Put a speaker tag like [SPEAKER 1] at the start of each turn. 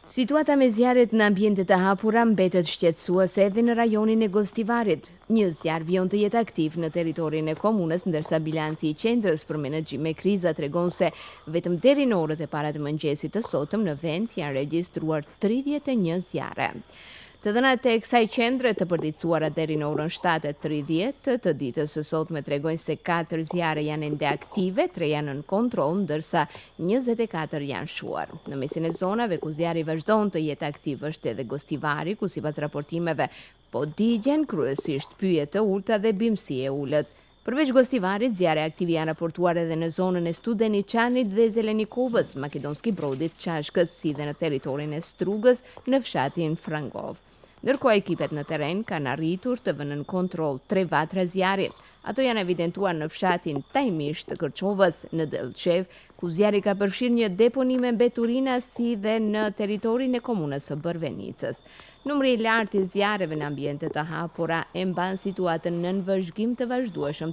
[SPEAKER 1] Situata me zjarret në ambiente të hapura mbetet shqetësuese edhe në rajonin e Gostivarit. Një zjarr vijon të jetë aktiv në territorin e komunës, ndërsa bilanci i qendrës për menaxhim me kriza tregon se vetëm deri në orët e para të mëngjesit të sotëm në vend janë regjistruar 31 zjarre. Të dhënat e kësaj qendre të përditësuara deri në orën 7:30 të ditës së sotme tregojnë se 4 zjarre janë ende aktive, 3 janë në kontroll, ndërsa 24 janë shuar. Në mesin e zonave ku zjarri vazhdon të jetë aktiv është edhe Gostivari, ku sipas raportimeve po digjen kryesisht pyje të ulta dhe bimësi e ulët. Përveç Gostivarit, zjarre aktive janë raportuar edhe në zonën e Studeniçanit dhe Zelenikovës, Makedonski Brodit, Çashkës, si dhe në territorin e Strugës në fshatin Frangov. Ndërkohë ekipet në terren kanë arritur të vënë në kontroll 3 vatra zjarri. Ato janë evidentuar në fshatin Tajmish të Kërçovës, në Dellçev, ku zjarri ka përfshirë një deponi me mbeturina, si dhe në territorin e komunës së Bërvenicës. Numri i lartë i zjarreve në ambiente të hapura e mban situatën nën vëzhgim të vazhdueshëm.